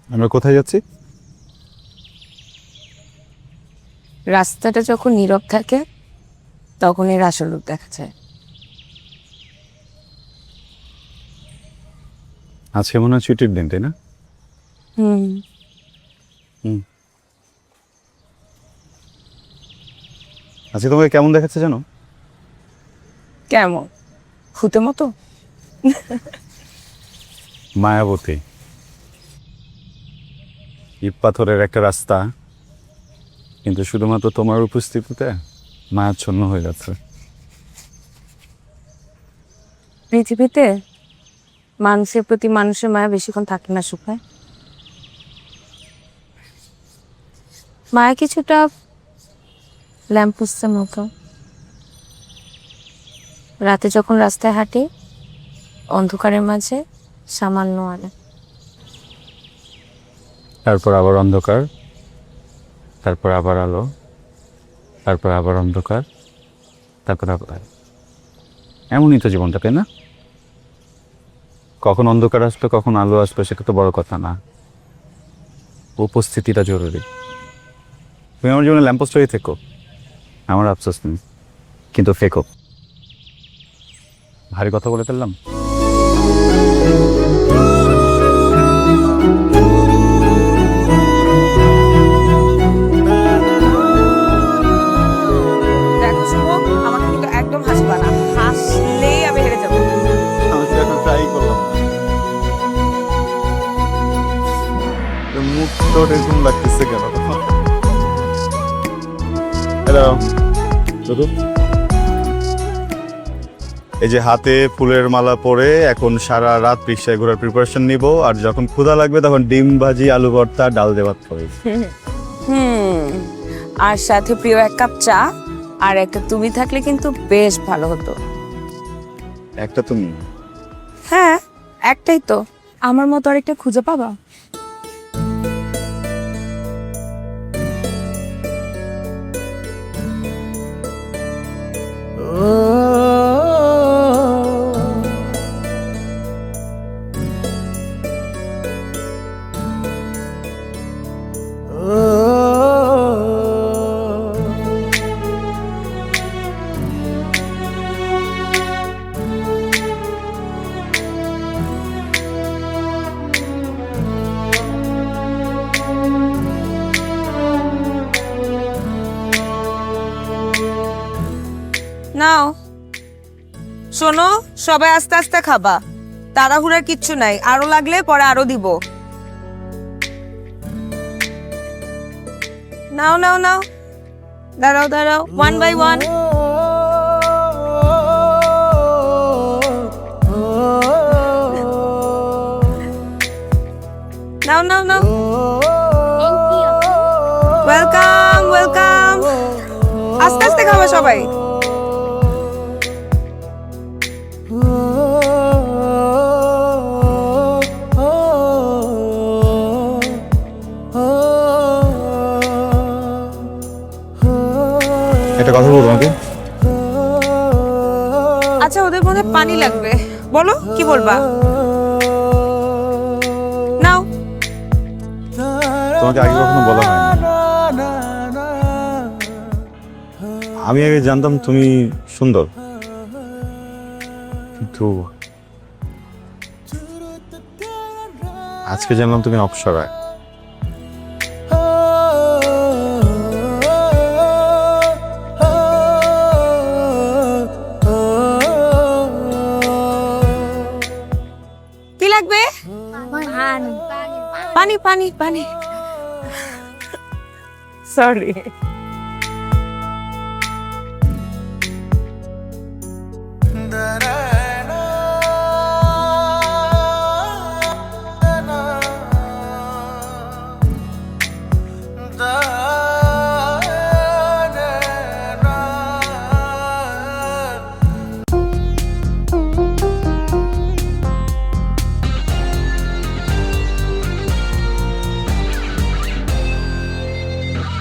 আমরা কোথায় যাচ্ছি? রাস্তাটা যখন নীরব থাকে তখন এর আসল রূপ দেখা যায়। আজকে মনে হয় ছুটির দিন, তাই না? হুম। আজকে তোমাকে কেমন দেখাচ্ছে জানো? কেমন? ভূতের মতো? মায়াবতী। ইট পাথরের একটা রাস্তা, কিন্তু শুধুমাত্র তোমার উপস্থিতিতে মায়াচ্ছন্ন হয়ে যাচ্ছে। পৃথিবীতে মানুষের প্রতি মানুষের মায়া বেশিক্ষণ থাকে না সুখায়। মায়া কিছুটা ল্যাম্পপোস্টের মতো। রাতে যখন রাস্তায় হাঁটি অন্ধকারের মাঝে সামান্য আলো, তারপর আবার অন্ধকার, তারপর আবার আলো, তারপর আবার অন্ধকার, তারপর আবার আলো। এমনই তো জীবনটা, তাই না? কখন অন্ধকার আসবে কখন আলো আসবে সেটা তো বড় কথা না, উপস্থিতিটা জরুরি। তুমি আমার জীবনে ল্যাম্পপোস্ট হয়ে থেকো, আমার আফসোস নেই, কিন্তু ফেকো। ভারী কথা বলে ফেললাম। দেখো শুভ, আমাকে কিন্তু একদম হাসবা না, হাসলেই আমি হেরে যাবো। আমি তো এখন ট্রাই করলাম, মুখটা এরকম লাগতেছে কেন? হ্যালো শুধু এই যে হাতে ফুলের মালা পরে এখন সারা রাত রিক্সায় ঘোরার প্রিপারেশন নিব, আর যখন ক্ষুধা লাগবে তখন ডিম ভাজি আলু ভর্তা ডাল দিয়ে ভাত খাবো। আর সাথে প্রিয় এক কাপ চা আর একটা তুমি থাকলে কিন্তু বেশ ভালো হতো। একটা তুমি? হ্যাঁ, একটাই তো। আমার মতো আরেকটা খুঁজে পাবা? নাও শোনো, সবাই আস্তে আস্তে খাবা, তাড়াহুড়ার কিচ্ছু নাই, আরো লাগলে পরে আরো দিব। নাও নাও নাও, দাঁড়াও দাঁড়াও, ওয়ান বাই ওয়ান। নাও নাও নাও, ওয়েলকাম ওয়েলকাম। আস্তে আস্তে খাবা সবাই। একটা কথা বলবো আমাকে? আচ্ছা, ওদের মনে হয় পানি লাগবে, বলো কি বলবা। নাও। তোমাকে আগে কখনো বলা হয়নি, আমি আগে জানতাম তুমি সুন্দর, কিন্তু আজকে জানলাম তুমি অপ্সরা। কি লাগবে? পানি পানি পানি। সরি।